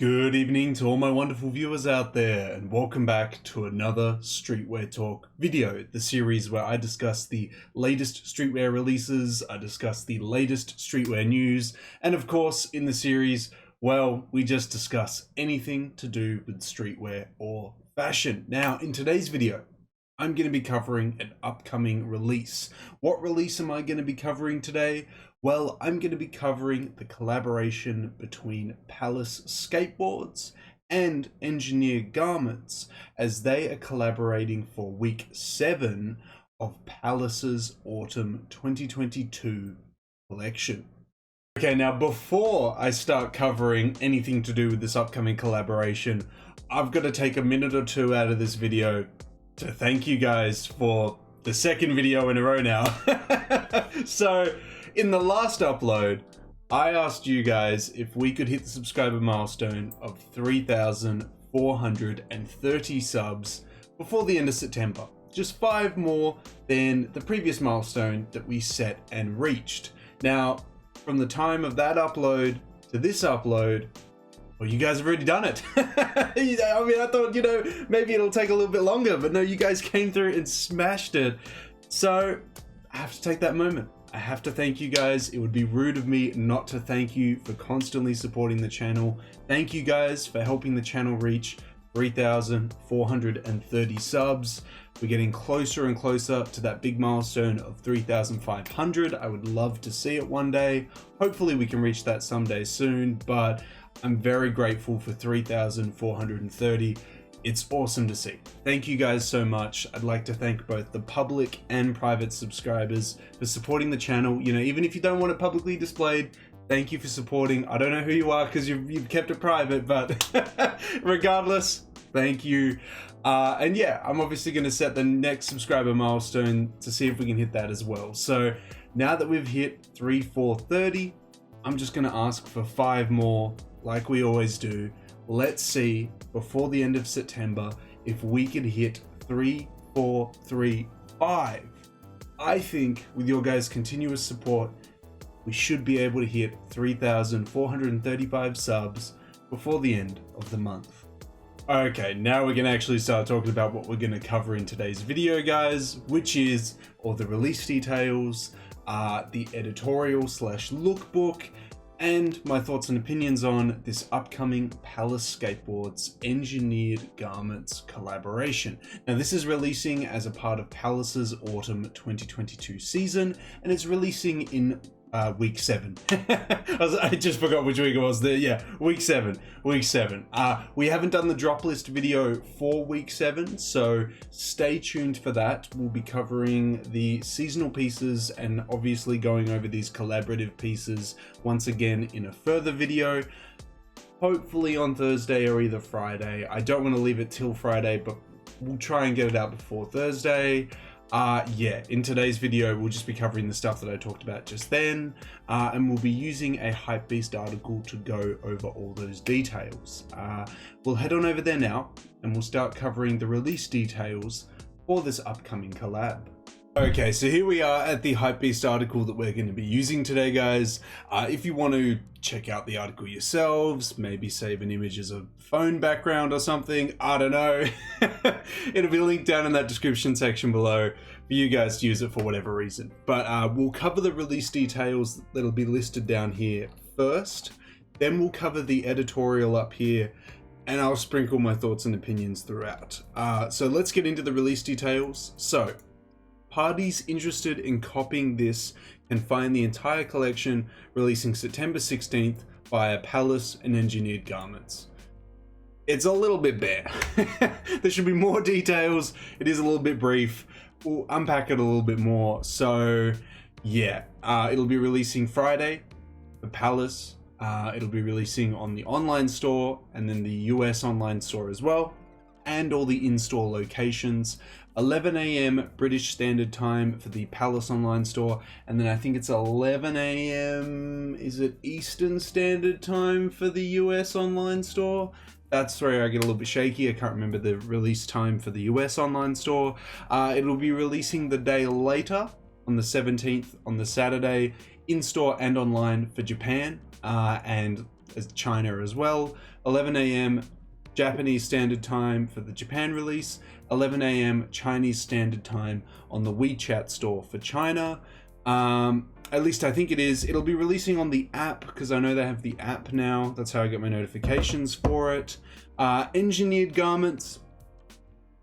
Good evening to all my wonderful viewers out there, and welcome back to another Streetwear Talk video, the series where I discuss the latest streetwear releases, I discuss the latest streetwear news, and of course in the series, well, we just discuss anything to do with streetwear or fashion. Now, in today's video, I'm going to be covering an upcoming release. What release am I going to be covering today? Well, I'm going to be covering the collaboration between Palace Skateboards and Engineered Garments, as they are collaborating for week 7 of Palace's Autumn 2022 collection. Okay, now before I start covering anything to do with this upcoming collaboration, I've got to take a minute or two out of this video to thank you guys for the second video in a row now. So in the last upload, I asked you guys if we could hit the subscriber milestone of 3,430 subs before the end of September. Just 5 more than the previous milestone that we set and reached. Now, from the time of that upload to this upload, well, you guys have already done it. I mean, I thought, maybe it'll take a little bit longer, but no, you guys came through and smashed it. So I have to take that moment. I have to thank you guys. It would be rude of me not to thank you for constantly supporting the channel. Thank you guys for helping the channel reach 3,430 subs. We're getting closer and closer to that big milestone of 3,500. I would love to see it one day. Hopefully we can reach that someday soon, but I'm very grateful for 3,430. It's awesome to see. Thank you guys so much. I'd like to thank both the public and private subscribers for supporting the channel. Even if you don't want it publicly displayed, thank you for supporting. I don't know who you are because you've kept it private, but regardless, thank you. And yeah, I'm obviously going to set the next subscriber milestone to see if we can hit that as well. So now that we've hit 3,430, I'm just going to ask for 5 more like we always do. Let's see before the end of September if we can hit 3,435. I think with your guys' continuous support, we should be able to hit 3,435 subs before the end of the month. Okay, now we're going to actually start talking about what we're going to cover in today's video, guys, which is all the release details, the editorial/lookbook, and my thoughts and opinions on this upcoming Palace Skateboards Engineered Garments collaboration. Now, this is releasing as a part of Palace's Autumn 2022 season, and it's releasing in week 7. I just forgot which week it was there. Yeah, week 7. We haven't done the drop list video for week 7, so stay tuned for that. We'll be covering the seasonal pieces and obviously going over these collaborative pieces once again in a further video, hopefully on Thursday or either Friday. I don't want to leave it till Friday, but we'll try and get it out before Thursday. Yeah, in today's video, we'll just be covering the stuff that I talked about just then, and we'll be using a HYPEBEAST article to go over all those details. We'll head on over there now, and we'll start covering the release details for this upcoming collab. Okay, so here we are at the HYPEBEAST article that we're going to be using today, guys. If you want to check out the article yourselves, maybe save an image as a phone background or something, I don't know. It'll be linked down in that description section below for you guys to use it for whatever reason. But we'll cover the release details that'll be listed down here first. Then we'll cover the editorial up here, and I'll sprinkle my thoughts and opinions throughout. So let's get into the release details. So, parties interested in copying this can find the entire collection releasing September 16th via Palace and Engineered Garments. It's a little bit bare. There should be more details. It is a little bit brief. We'll unpack it a little bit more. So yeah, it'll be releasing Friday for Palace. It'll be releasing on the online store and then the US online store as well, and all the in-store locations. 11 AM British Standard Time for the Palace online store, and then I think it's 11 AM, is it Eastern Standard Time for the US online store? That's where I get a little bit shaky. I can't remember the release time for the US online store. It'll be releasing the day later on the 17th on the Saturday, in-store and online for Japan, and as China as well. 11 a.m. Japanese Standard Time for the Japan release, 11 a.m. Chinese Standard Time on the WeChat store for China. At least I think it is. It'll be releasing on the app because I know they have the app now. That's how I get my notifications for it. Engineered Garments,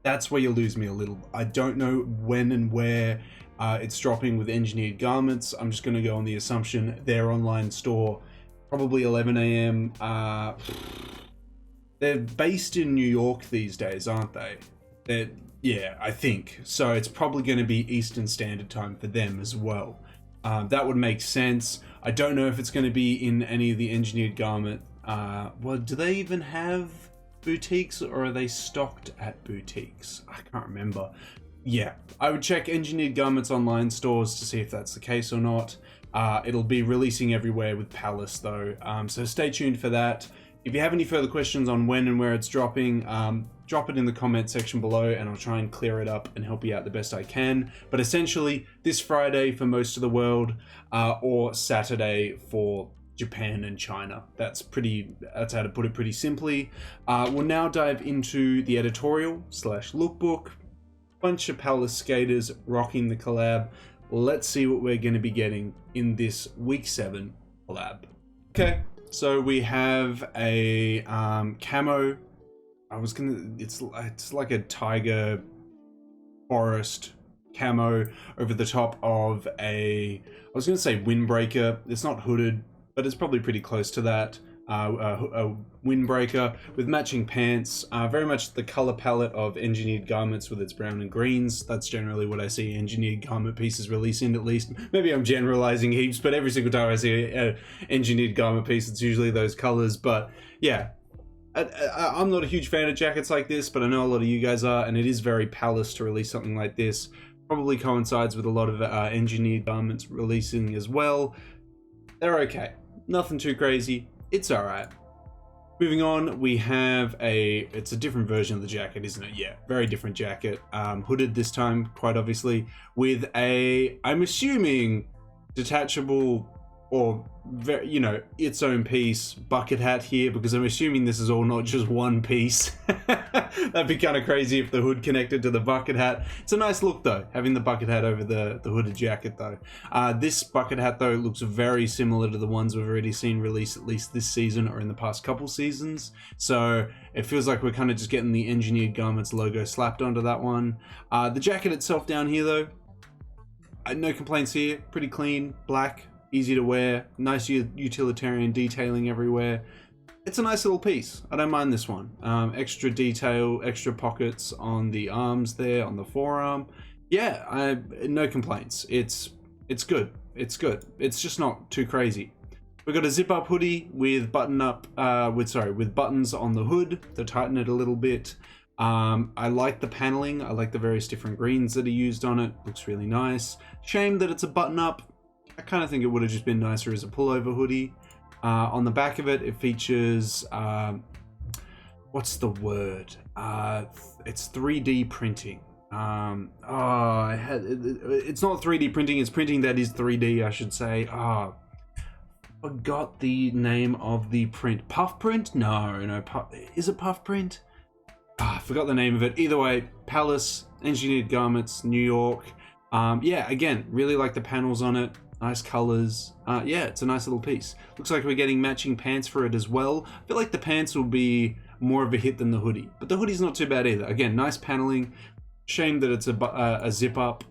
that's where you lose me a little. I don't know when and where it's dropping with Engineered Garments. I'm just going to go on the assumption their online store, probably 11 a.m. They're based in New York these days, aren't they? Yeah, I think. So it's probably going to be Eastern Standard Time for them as well. That would make sense. I don't know if it's going to be in any of the Engineered Garment. Well, do they even have boutiques, or are they stocked at boutiques? I can't remember. Yeah, I would check Engineered Garments online stores to see if that's the case or not. It'll be releasing everywhere with Palace though, so stay tuned for that. If you have any further questions on when and where it's dropping, drop it in the comment section below and I'll try and clear it up and help you out the best I can. But essentially, this Friday for most of the world, or Saturday for Japan and China. That's how to put it pretty simply. We'll now dive into the editorial / lookbook. Bunch of Palace skaters rocking the collab. Let's see what we're going to be getting in this week 7 collab. Okay. So we have a camo. It's like a tiger forest camo over the top of I was gonna say windbreaker. It's not hooded, but it's probably pretty close to that. A windbreaker with matching pants, very much the color palette of Engineered Garments with its brown and greens. That's generally what I see Engineered Garment pieces release in, at least. Maybe I'm generalizing heaps, but every single time I see an Engineered Garment piece, it's usually those colors. But yeah, I'm not a huge fan of jackets like this, but I know a lot of you guys are, and it is very Palace to release something like this. Probably coincides with a lot of Engineered Garments releasing as well. They're okay. Nothing too crazy. It's alright. Moving on, we have it's a different version of the jacket, isn't it? Yeah, very different jacket. Hooded this time, quite obviously, with I'm assuming, detachable or, its own piece bucket hat here, because I'm assuming this is all not just one piece. That'd be kind of crazy if the hood connected to the bucket hat. It's a nice look though, having the bucket hat over the hooded jacket though. This bucket hat though looks very similar to the ones we've already seen released at least this season or in the past couple seasons. So it feels like we're kind of just getting the Engineered Garments logo slapped onto that one. The jacket itself down here though, no complaints here. Pretty clean, black, easy to wear, nice utilitarian detailing everywhere. It's a nice little piece. I don't mind this one. Extra detail, extra pockets on the arms there, on the forearm. Yeah, no complaints. It's good. It's good. It's just not too crazy. We've got a zip-up hoodie with with buttons on the hood to tighten it a little bit. I like the paneling. I like the various different greens that are used on it. Looks really nice. Shame that it's a button-up. I kind of think it would have just been nicer as a pullover hoodie. On the back of it, it features, what's the word? It's 3D printing. It's not 3D printing, it's printing that is 3D, I should say. Forgot the name of the print. Puff print? No, is it puff print? I forgot the name of it. Either way, Palace, Engineered Garments, New York. Yeah, again, really like the panels on it. Nice colors. Yeah, it's a nice little piece. Looks like we're getting matching pants for it as well. I feel like the pants will be more of a hit than the hoodie, but the hoodie's not too bad either. Again, nice paneling. Shame that it's a zip up.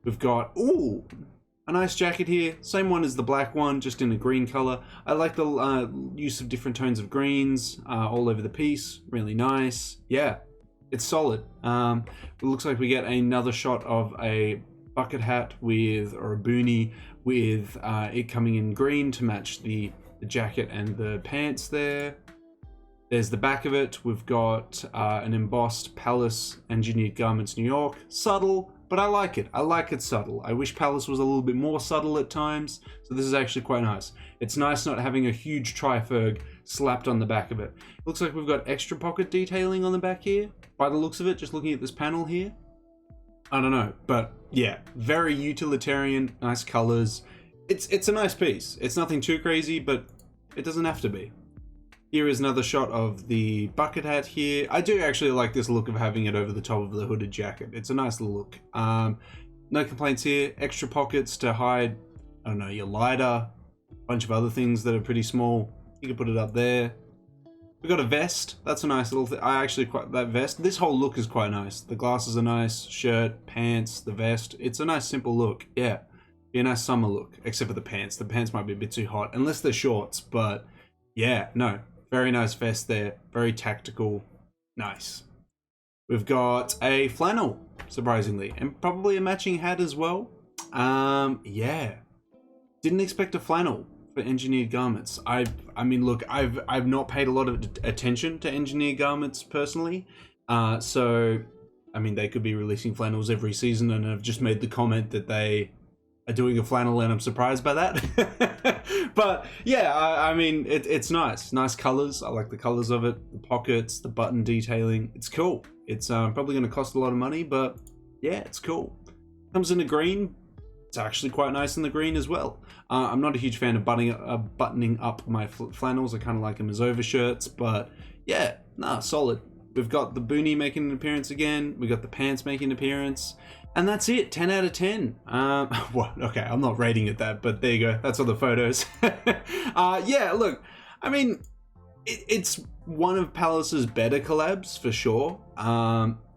We've got, a nice jacket here. Same one as the black one, just in a green color. I like the use of different tones of greens all over the piece. Really nice. Yeah, it's solid. It looks like we get another shot of a bucket hat or a boonie with it coming in green to match the jacket and the pants there. There's the back of it. We've got an embossed Palace Engineered Garments New York. Subtle, but I like it. I like it subtle. I wish Palace was a little bit more subtle at times, so this is actually quite nice. It's nice not having a huge triferg slapped on the back of it. Looks like we've got extra pocket detailing on the back here, by the looks of it, just looking at this panel here. I don't know, but yeah, very utilitarian, nice colors. It's a nice piece. It's nothing too crazy, but It doesn't have to be. Here is another shot of the bucket hat here. I do actually like this look of having it over the top of the hooded jacket. It's a nice little look. No complaints here. Extra pockets to hide, I don't know, your lighter, a bunch of other things that are pretty small. You can put it up there. We've got a vest. That's a nice little thing. I actually quite that vest. This whole look is quite nice. The glasses are nice. Shirt, pants, the vest. It's a nice simple look. Yeah. Be a nice summer look. Except for the pants. The pants might be a bit too hot. Unless they're shorts. But yeah, no. Very nice vest there. Very tactical. Nice. We've got a flannel, surprisingly. And probably a matching hat as well. Yeah. Didn't expect a flannel for engineered garments. I mean, look, I've not paid a lot of attention to engineered garments personally. So, I mean, they could be releasing flannels every season, and I've just made the comment that they are doing a flannel, and I'm surprised by that. But yeah, I mean, it's nice. Nice colors. I like the colors of it. The pockets, the button detailing. It's cool. It's probably going to cost a lot of money, but yeah, it's cool. Comes in a green. It's actually quite nice in the green as well. I'm not a huge fan of buttoning up my flannels. I kind of like them as overshirts, but yeah, nah, solid. We've got the boonie making an appearance again. We got the pants making an appearance. And that's it, 10 out of 10. Well, okay, I'm not rating it that, but there you go. That's all the photos. Yeah, look, I mean, it's one of Palace's better collabs for sure.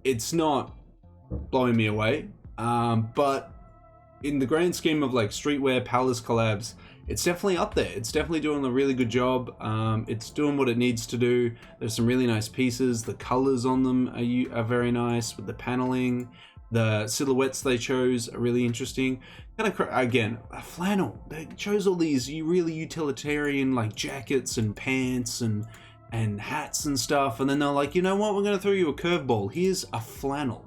It's not blowing me away, but in the grand scheme of like streetwear Palace collabs, it's definitely up there. It's definitely doing a really good job. It's doing what it needs to do. There's some really nice pieces. The colors on them are very nice with the paneling. The silhouettes they chose are really interesting. Kind of, again, a flannel. They chose all these really utilitarian like jackets and pants and hats and stuff. And then they're like, you know what? We're going to throw you a curveball. Here's a flannel.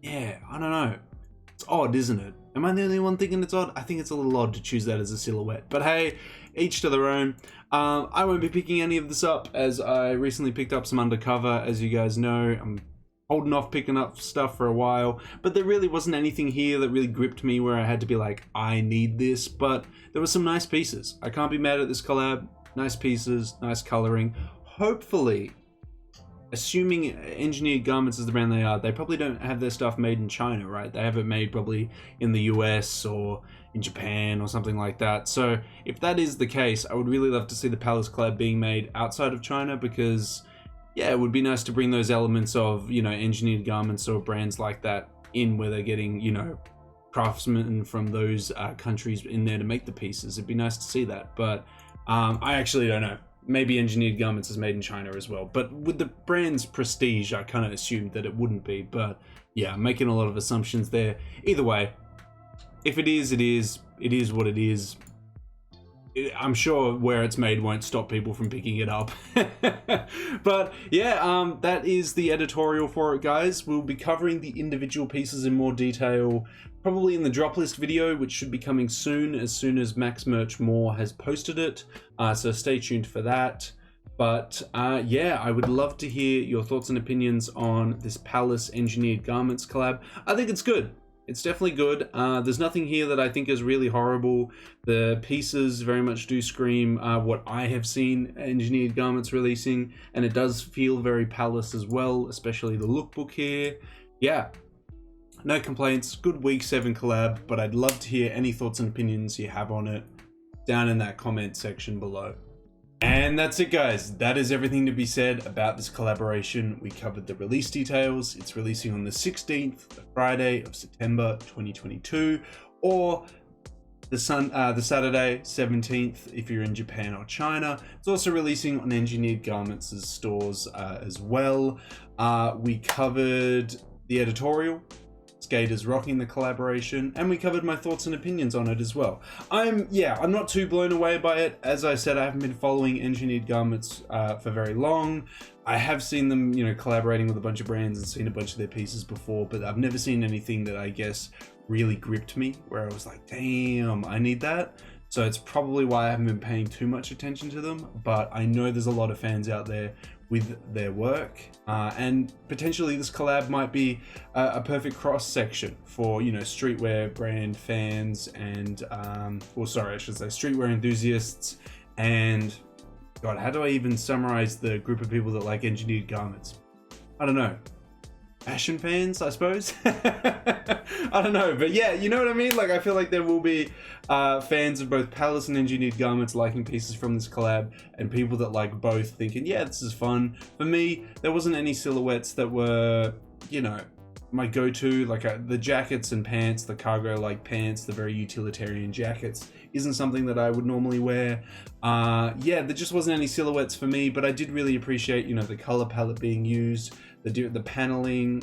Yeah, I don't know. It's odd, isn't it? Am I the only one thinking it's odd? I think it's a little odd to choose that as a silhouette. But hey, each to their own. I won't be picking any of this up as I recently picked up some undercover. As you guys know, I'm holding off picking up stuff for a while. But there really wasn't anything here that really gripped me where I had to be like, I need this. But there were some nice pieces. I can't be mad at this collab. Nice pieces, nice coloring. Hopefully, assuming Engineered Garments is the brand they are, they probably don't have their stuff made in China, right? They have it made probably in the US or in Japan or something like that. So if that is the case, I would really love to see the Palace collab being made outside of China because, yeah, it would be nice to bring those elements of, you know, Engineered Garments or brands like that in where they're getting, you know, craftsmen from those countries in there to make the pieces. It'd be nice to see that, but I actually don't know. Maybe Engineered Garments is made in China as well. But with the brand's prestige, I kind of assumed that it wouldn't be. But yeah, I'm making a lot of assumptions there. Either way, if it is, it is. It is what it is. I'm sure where it's made won't stop people from picking it up. But yeah, that is the editorial for it, guys. We'll be covering the individual pieces in more detail, probably in the drop list video, which should be coming soon as Max Merch More has posted it. So stay tuned for that. But yeah, I would love to hear your thoughts and opinions on this Palace Engineered Garments collab. I think it's good. It's definitely good. There's nothing here that I think is really horrible. The pieces very much do scream what I have seen Engineered Garments releasing, and it does feel very Palace as well, especially the lookbook here. Yeah, no complaints. Good week 7 collab, but I'd love to hear any thoughts and opinions you have on it down in that comment section below. And that's it, guys. That is everything to be said about this collaboration. We covered the release details. It's releasing on the 16th, Friday of September 2022, or the Saturday 17th if you're in Japan or China. It's also releasing on Engineered Garments' stores as well. We covered the editorial, skaters rocking the collaboration, and we covered my thoughts and opinions on it as well. I'm not too blown away by it. As I said, I haven't been following Engineered Garments for very long. I have seen them, you know, collaborating with a bunch of brands and seen a bunch of their pieces before, but I've never seen anything that I guess really gripped me where I was like, damn, I need that. So it's probably why I haven't been paying too much attention to them, but I know there's a lot of fans out there with their work, and potentially this collab might be a perfect cross section for, you know, streetwear brand fans and, well, sorry, I should say streetwear enthusiasts and God, how do I even summarize the group of people that like engineered garments? I don't know. Fashion fans, I suppose. I don't know, but yeah, you know what I mean? Like, I feel like there will be fans of both Palace and engineered garments liking pieces from this collab, and people that like both thinking, yeah, this is fun. For me, there wasn't any silhouettes that were, you know, my go-to. Like the jackets and pants, the cargo like pants, the very utilitarian jackets isn't something that I would normally wear. Yeah, there just wasn't any silhouettes for me, but I did really appreciate, you know, the color palette being used, the paneling.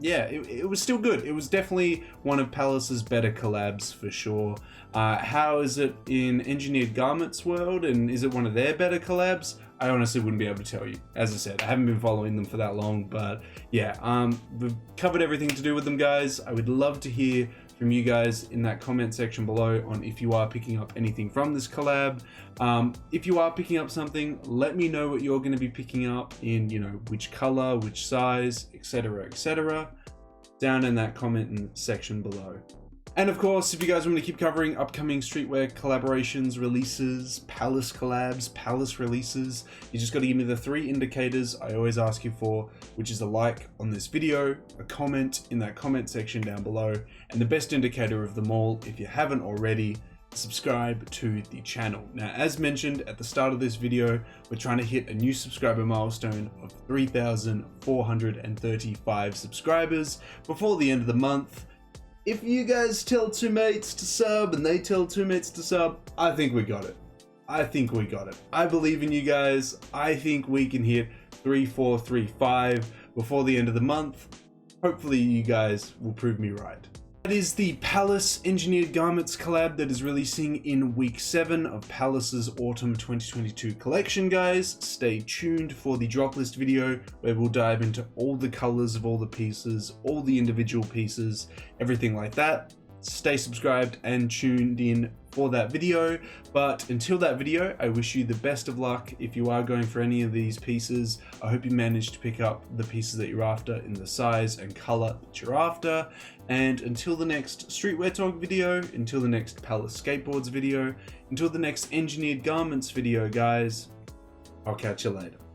Yeah, it was still good. It was definitely one of Palace's better collabs for sure. How is it in engineered garments world, and is it one of their better collabs? I honestly wouldn't be able to tell you. As I said, I haven't been following them for that long, but yeah, we've covered everything to do with them, guys. I would love to hear from you guys in that comment section below on if you are picking up anything from this collab. If you are picking up something, let me know what you're going to be picking up in, you know, which color, which size, etc., down in that comment section below. And of course, if you guys want me to keep covering upcoming streetwear collaborations, releases, Palace collabs, Palace releases, you just got to give me the 3 indicators I always ask you for, which is a like on this video, a comment in that comment section down below, and the best indicator of them all, if you haven't already, subscribe to the channel. Now, as mentioned at the start of this video, we're trying to hit a new subscriber milestone of 3,435 subscribers before the end of the month. If you guys tell 2 mates to sub and they tell 2 mates to sub, I think we got it. I think we got it. I believe in you guys. I think we can hit 3,435 before the end of the month. Hopefully you guys will prove me right. That is the Palace Engineered Garments collab that is releasing in week 7 of Palace's Autumn 2022 collection, guys. Stay tuned for the drop list video where we'll dive into all the colors of all the pieces, all the individual pieces, everything like that. Stay subscribed and tuned in for that video. But until that video, I wish you the best of luck if you are going for any of these pieces. I hope you manage to pick up the pieces that you're after in the size and color that you're after. And until the next Streetwear Talk video, until the next Palace Skateboards video, until the next Engineered Garments video, guys, I'll catch you later.